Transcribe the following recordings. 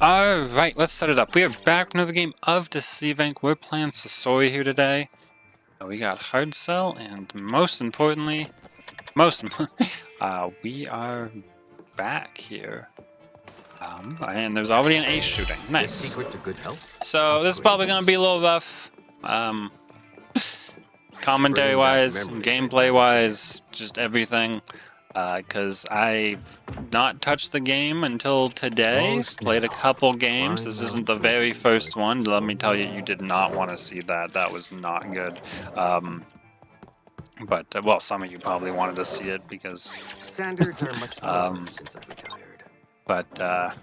Alright, let's set it up. We are back with another game of Deceive Inc. We're playing Sasori here today. We got hard sell, and most importantly, we are back here. And there's already an ace shooting. Nice. Secret to good health? So this is probably going to be a little rough. Commentary-wise, gameplay-wise, just everything. Because I've not touched the game until today. Played a couple games. This isn't the very first one. Let me tell you, you did not want to see that. That was not good. But well, some of you probably wanted to see it because Standards are much lower since I've retired. But I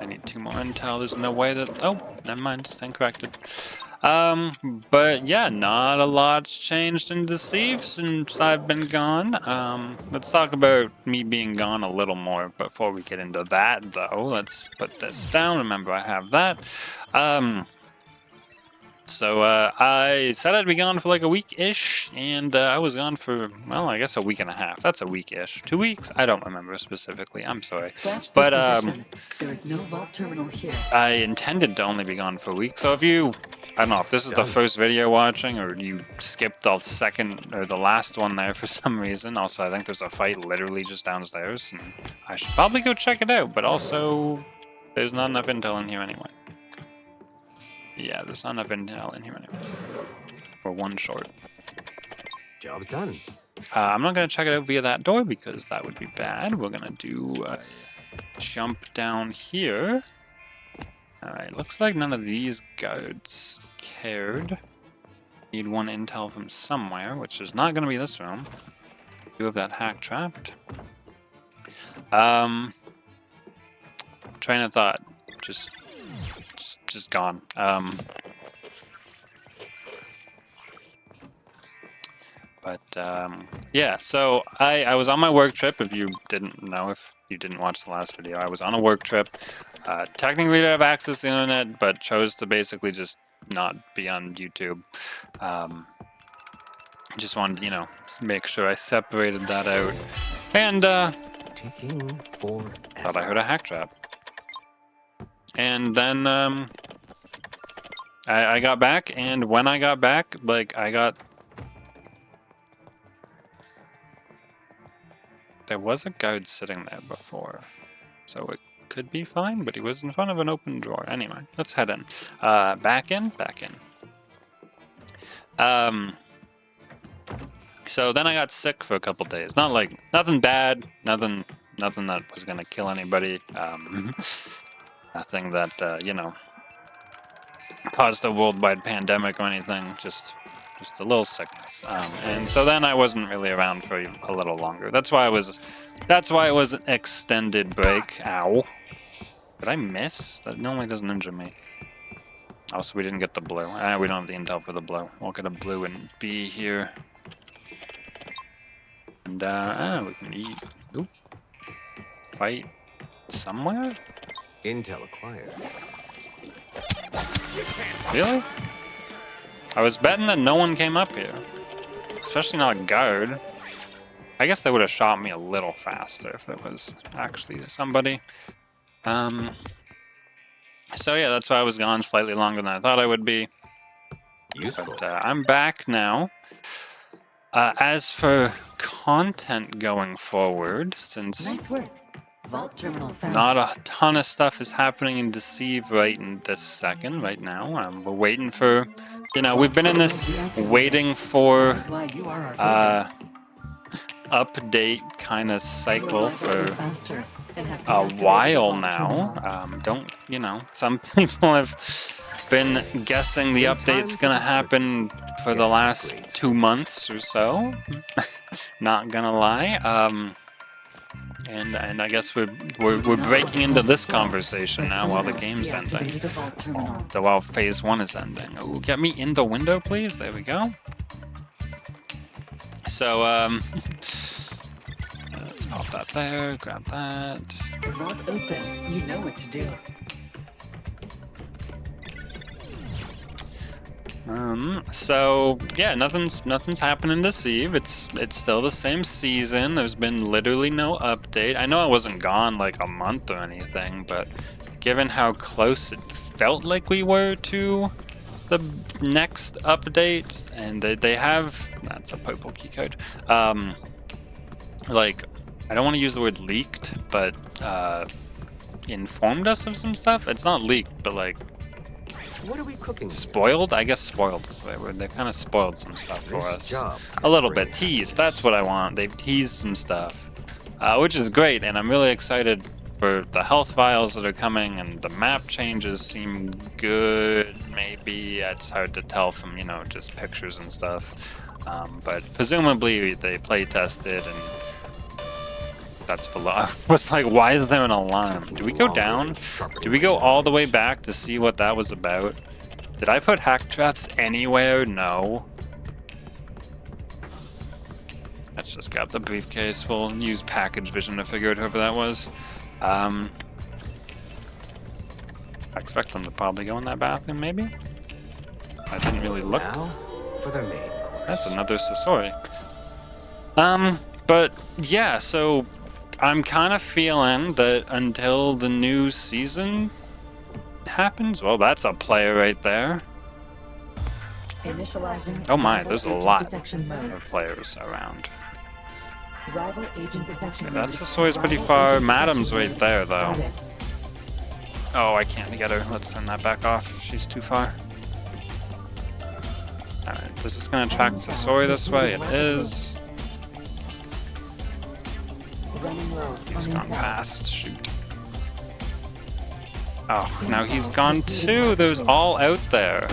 need 2 more intel. There's no way that. Oh, never mind. Stand corrected. But yeah, not a lot's changed in Deceive since I've been gone. Let's talk about me being gone a little more before we get into that, though. Let's put this down. Remember, I have that. So I said I'd be gone for like a week-ish, and I was gone for, well, I guess a week and a half. That's a week-ish. 2 weeks? I don't remember specifically. I'm sorry. But there is no vault terminal here. I intended to only be gone for a week. So if you, I don't know, if this is the first video watching, or you skipped the second or the last one there for some reason. Also, I think there's a fight literally just downstairs, and I should probably go check it out. But also, there's not enough intel in here anyway. Yeah, there's not enough intel in here anyway. We're one short. Job's done. I'm not going to check it out via that door because that would be bad. We're going to do a jump down here. Alright, looks like none of these guards cared. Need one intel from somewhere, which is not going to be this room. Do have that hack trapped. Train of thought. Just gone. Yeah, so I was on my work trip. If you didn't know, if you didn't watch the last video, I was on a work trip. Technically didn't have access to the internet, but chose to basically just not be on YouTube. Just wanted to, you know, make sure I separated that out. And Ticking for thought I heard a hack trap. And then I got back, and when I got back, like, there was a guard sitting there before, so it could be fine, but he was in front of an open drawer. Anyway, let's head in. Back in. So then I got sick for a couple days. Not like, nothing bad, nothing that was gonna kill anybody. Nothing that, you know, caused a worldwide pandemic or anything, just a little sickness. And so then I wasn't really around for a little longer. That's why it was an extended break. Ow. Did I miss? That normally doesn't injure me. Also, we didn't get the blue. We don't have the intel for the blue. We'll get a blue and B here. And, we can eat. Oop. Fight somewhere? intel acquired. Really? I was betting that no one came up here. Especially not a guard. I guess they would have shot me a little faster if it was actually somebody. So yeah, that's why I was gone slightly longer than I thought I would be. Useful. But I'm back now. As for content going forward, since Nice work. Vault terminal found. not a ton of stuff is happening in Deceive right in this second, right now. We're waiting for, you know, we've been in this waiting for That is why you are our favorite. update kind of cycle for Faster and have a deactivated the while vault now. terminal. You know, some people have been guessing the update's gonna happen for the last 2 months or so. Not gonna lie. And I guess we're breaking into this conversation now while the game's ending. Deactivated the vault terminal. So while phase 1 is ending. Ooh, get me in the window, please. There we go. So let's pop that there. Grab that. The vault's open. You know what to do. So yeah, nothing's happened in Deceive. It's still the same season. There's been literally no update. I know I wasn't gone like a month or anything, but given how close it felt like we were to the next update, and they have, that's a purple keycard. Like, I don't want to use the word leaked, but informed us of some stuff. It's not leaked, but like What are we cooking? spoiled. I guess spoiled is the right word. They kind of spoiled some stuff for This us. job A little great. bit teased. That's what I want. They've teased some stuff, which is great, and I'm really excited for the health vials that are coming, and the map changes seem good. Maybe it's hard to tell from just pictures and stuff, but presumably they play tested, and that's below. I was like, why is there an alarm? Do we go down? Do we go all the way back to see what that was about? Did I put hack traps anywhere? No. Let's just grab the briefcase. We'll use package vision to figure out whoever that was. I expect them to probably go in that bathroom, maybe? I didn't really look. Now for the main course. That's another Sasori. But yeah, so I'm kind of feeling that until the new season happens, well, that's a player right there. Initializing Oh my, rival there's a agent lot detection mode. of players around. Rival agent detection That mode. Sasori's pretty Rival far. agent Madam's detection right there, though. started. Oh, I can't get her. Let's turn that back off. She's too far. Alright, is this gonna track Sasori this way? It is. Running low He's on gone intel. past. Shoot. Oh, now he's gone too. There's all out there.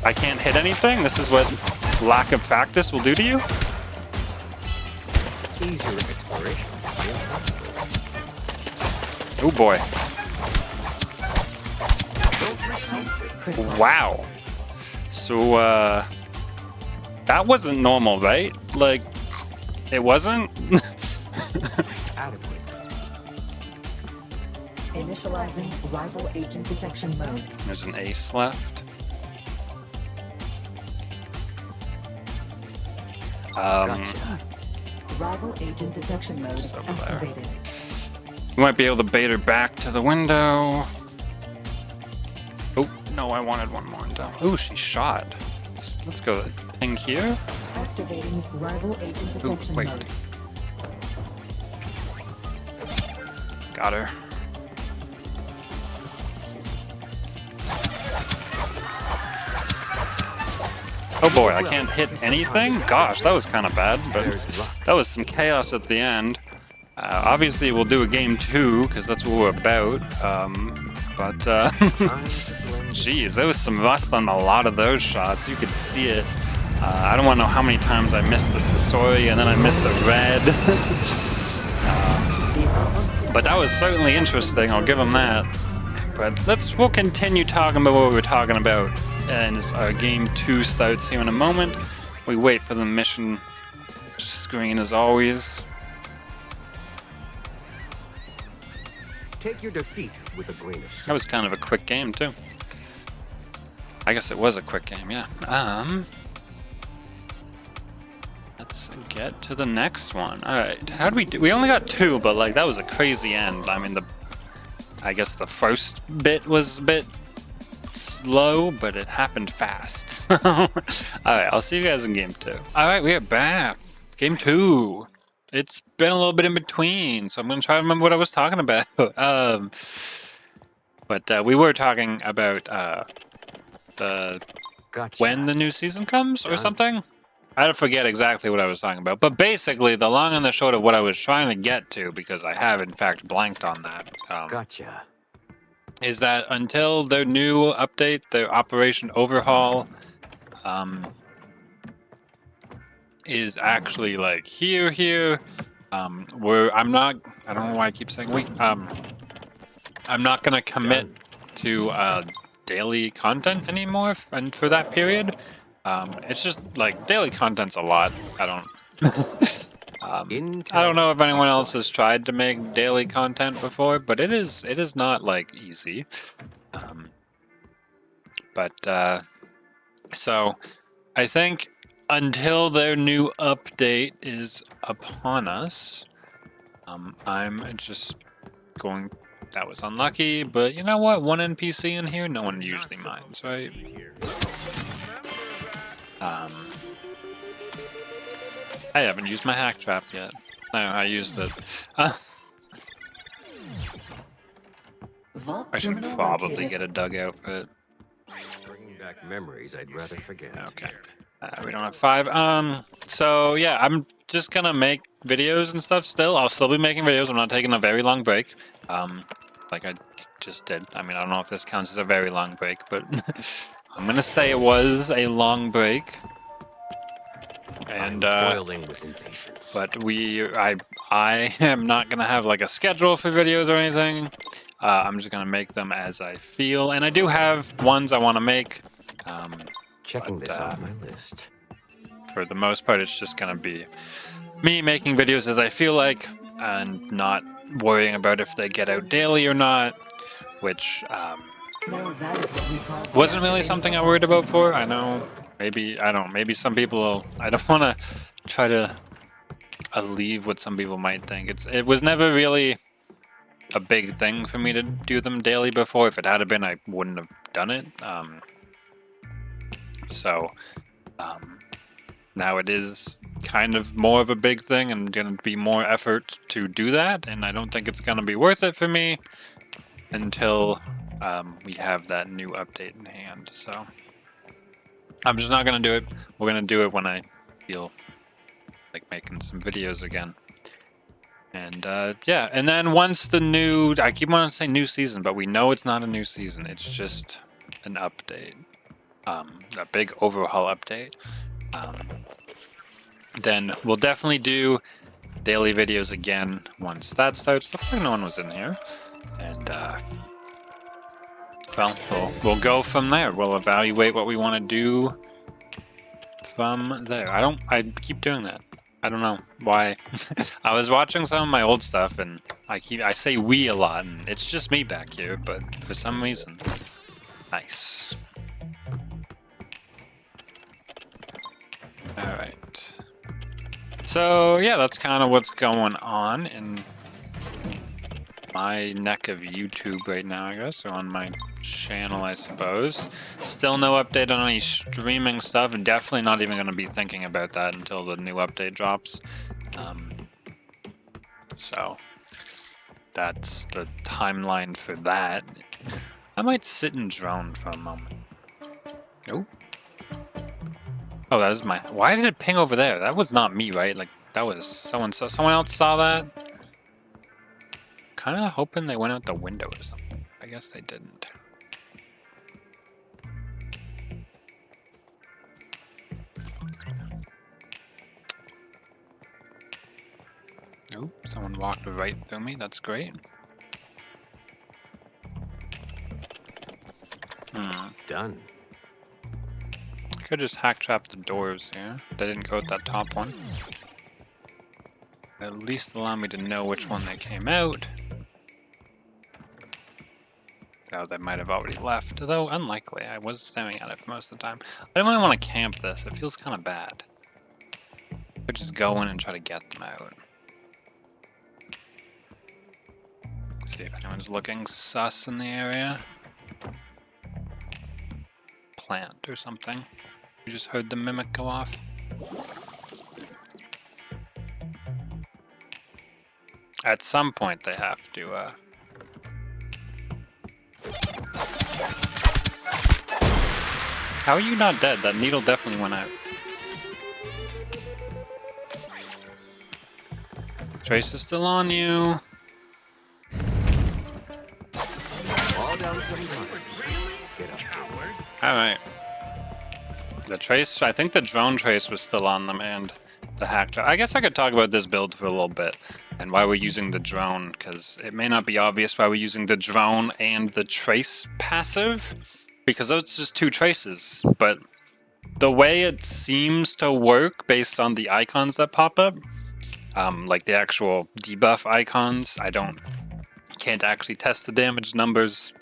I can't hit anything? This is what lack of practice will do to you? Easier exploration. Oh boy. Critical. Wow. So, that wasn't normal, right? Like, it wasn't? Adequate. Initializing rival agent detection mode. There's an ace left. Gotcha. Rival agent detection mode Just over there. activated. We might be able to bait her back to the window. Oh, no, I wanted one more down. Oh, she shot. Let's go ping here. Activating rival agent Oh, detection wait. mode. Got her. Oh boy, I can't hit anything? Gosh, that was kind of bad, but There's luck. that was some chaos at the end. Obviously, we'll do a game 2, because that's what we're about. But, Time to blend. geez, there was some rust on a lot of those shots. You could see it. I don't want to know how many times I missed the Sasori, and then I missed a red. But that was certainly interesting, I'll give him that. But we'll continue talking about what we were talking about. And as our game 2 starts here in a moment. We wait for the mission screen as always. Take your defeat with a grain of That salt. was kind of a quick game too. I guess it was a quick game, yeah. Let's get to the next one. Alright, how did we do? We only got 2, but like that was a crazy end. I mean, I guess the first bit was a bit slow, but it happened fast. Alright, I'll see you guys in game 2. Alright, we are back. Game 2. It's been a little bit in between, so I'm going to try to remember what I was talking about. But we were talking about Gotcha. when the new season comes or Done. something. I forget exactly what I was talking about. But basically, the long and the short of what I was trying to get to, because I have in fact blanked on that, Gotcha. is that until their new update, their Operation Overhaul, is actually like here, where I don't know why I keep saying we, I'm not gonna commit to daily content anymore, and for that period, it's just like daily content's a lot. I don't I don't know if anyone else has tried to make daily content before, but it is not like easy. So I think until their new update is upon us, I'm just going. That was unlucky, but you know what? One NPC in here, no one usually minds, right? I haven't used my hack trap yet. No, I used it. Vault I should terminal probably located. get a dugout, but Bringing back memories I'd rather forget. okay. We don't have 5. So yeah, I'm just gonna make videos and stuff still. I'll still be making videos. I'm not taking a very long break. Like I just did. I mean, I don't know if this counts as a very long break, but I'm gonna say it was a long break. And boiling with impatience. but I am not gonna have like a schedule for videos or anything. I'm just gonna make them as I feel, and I do have ones I want to make. Checking this off my list. For the most part, it's just gonna be me making videos as I feel like, and not worrying about if they get out daily or not, which No, that is what we call wasn't really deactivating something the I worried vault about for. I know, maybe, I don't know, maybe some people, I don't want to try to leave what some people might think. It was never really a big thing for me to do them daily before. If it had been, I wouldn't have done it. Now it is kind of more of a big thing and going to be more effort to do that, and I don't think it's going to be worth it for me until we have that new update in hand. So I'm just not going to do it. We're going to do it when I feel like making some videos again. And yeah, and then once the new, I keep wanting to say new season, but we know it's not a new season. It's just an update, a big overhaul update. Then we'll definitely do daily videos again once that starts. Looks like no one was in here. And well, we'll go from there. We'll evaluate what we want to do from there. I keep doing that. I don't know why. I was watching some of my old stuff and I say we a lot, and it's just me back here, but for some reason. Nice. Alright. So yeah, that's kind of what's going on in my neck of YouTube right now, I guess, or on my channel, I suppose. Still no update on any streaming stuff, and definitely not even going to be thinking about that until the new update drops. So that's the timeline for that. I might sit and drone for a moment. Nope. Oh, that was my... Why did it ping over there? That was not me, right? Like, that was... Someone else saw that? Kind of hoping they went out the window or something. I guess they didn't. Oh, someone walked right through me. That's great. Done. Could just hack trap the doors here. They didn't go with that top one. At least allow me to know which one they came out. Oh, they might have already left, though unlikely. I was staring at it for most of the time. I don't really want to camp this. It feels kind of bad. Could just go in and try to get them out. See if anyone's looking sus in the area. Plant or something. You just heard the mimic go off. At some point they have to, How are you not dead? That needle definitely went out. Trace is still on you. All down some Get up. Alright. The trace, I think the drone trace was still on them, and the hack. I guess I could talk about this build for a little bit and why we're using the drone, because it may not be obvious why we're using the drone and the trace passive, because those are just two traces, but the way it seems to work based on the icons that pop up, like the actual debuff icons, can't actually test the damage numbers,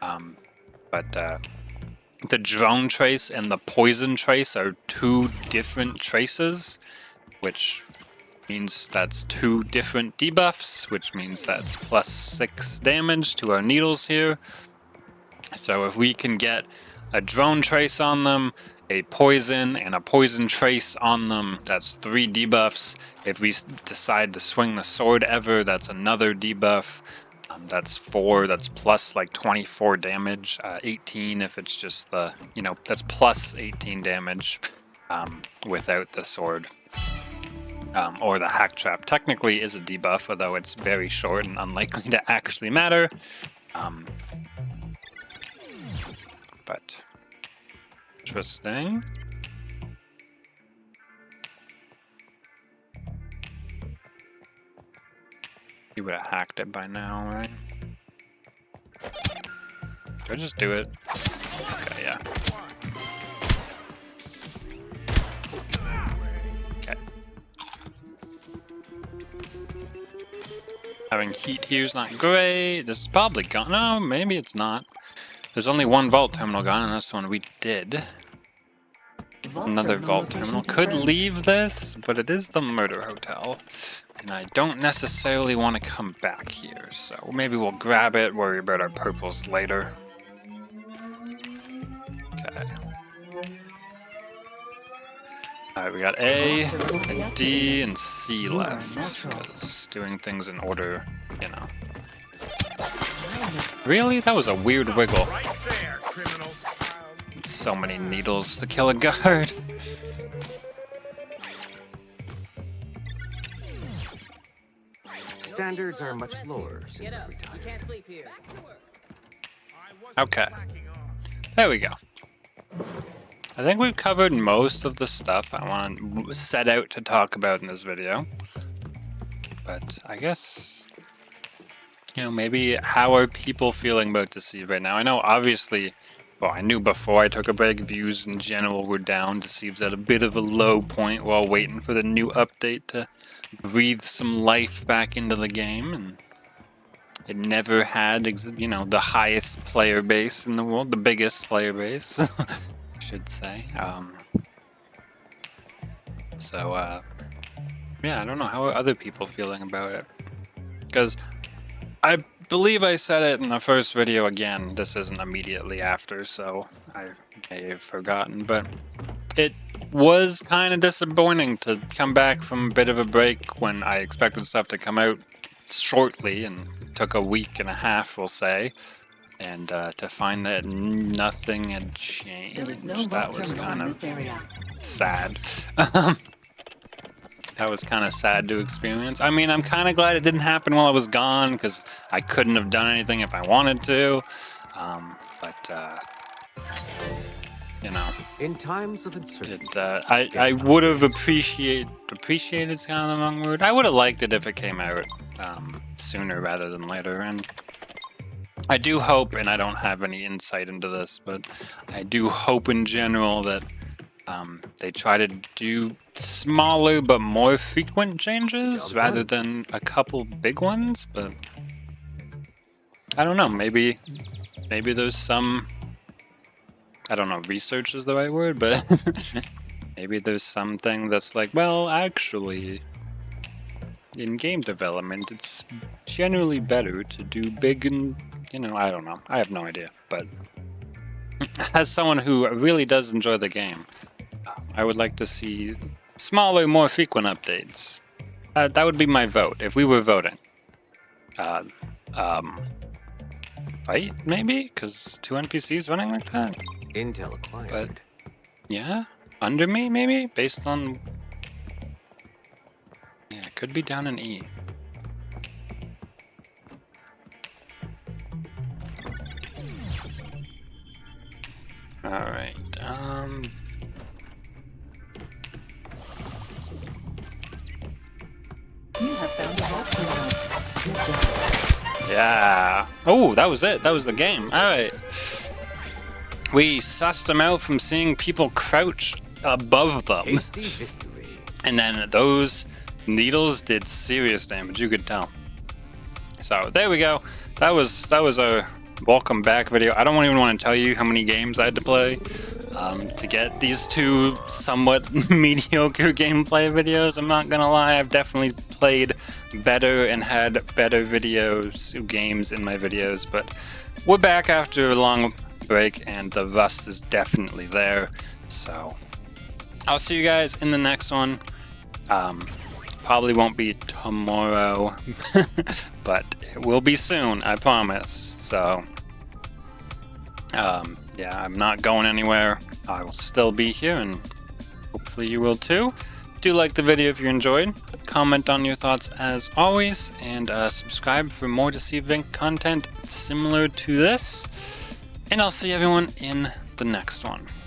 but the drone trace and the poison trace are two different traces, which means that's two different debuffs, which means that's +6 damage to our needles here. So if we can get a drone trace on them, a poison, and a poison trace on them, that's 3 debuffs. If we decide to swing the sword ever, that's another debuff. That's 4, that's plus like 24 damage, 18 if it's just the, that's plus 18 damage without the sword. Or the hack trap technically is a debuff, although it's very short and unlikely to actually matter. But interesting. You would have hacked it by now, right? Did I just do it? Okay, yeah. Okay. Having heat here is not great. This is probably gone. No, maybe it's not. There's only one vault terminal gone, and that's the one we did. Another vault terminal. Could leave this, but it is the murder hotel. And I don't necessarily want to come back here, so maybe we'll grab it, worry about our purples later. Okay. Alright, we got A, and D, and C left. Because doing things in order, Really? That was a weird wiggle. So many needles to kill a guard. Standards are much lower since I've retired. Okay. There we go. I think we've covered most of the stuff I want to set out to talk about in this video. But I guess, maybe how are people feeling about Deceive right now? I know obviously, well, I knew before I took a break, views in general were down. Deceive's at a bit of a low point while waiting for the new update to breathe some life back into the game, and it never had, the highest player base in the world, the biggest player base, I should say. Yeah, I don't know, how are other people feeling about it? Because I believe I said it in the first video again, this isn't immediately after, so I may have forgotten, but it was kind of disappointing to come back from a bit of a break when I expected stuff to come out shortly, and it took a week and a half, we'll say, and to find that nothing had changed. That was kind of sad. That was kind of sad to experience. I mean, I'm kind of glad it didn't happen while I was gone, because I couldn't have done anything if I wanted to, In times of uncertainty, I would have appreciated is kind of the wrong word. I would have liked it if it came out sooner rather than later, and I do hope, and I don't have any insight into this, but I do hope in general that they try to do smaller but more frequent changes rather than a couple big ones. But I don't know, maybe there's some, I don't know, research is the right word, but maybe there's something that's like, well, actually, in game development, it's generally better to do big and, I don't know. I have no idea, but as someone who really does enjoy the game, I would like to see smaller, more frequent updates. That would be my vote, if we were voting. Fight, maybe? Because 2 NPCs running like that? intel acquired. But, yeah? Under me, maybe? Based on... Yeah, it could be down in E. Alright, You have found a vault terminal. Good job. yeah. Oh, that was it. That was the game. Alright. We sussed them out from seeing people crouch above them. Tasty victory. And then those needles did serious damage, you could tell. So there we go. That was our welcome back video. I don't even want to tell you how many games I had to play to get these two somewhat mediocre gameplay videos. I'm not gonna lie, I've definitely played better and had better games in my videos, but we're back after a long break and the rust is definitely there. So I'll see you guys in the next one. Probably won't be tomorrow, but it will be soon, I promise. So, yeah, I'm not going anywhere. I will still be here, and hopefully you will too. Do like the video if you enjoyed. Comment on your thoughts as always, and subscribe for more Deceive Inc content similar to this. And I'll see everyone in the next one.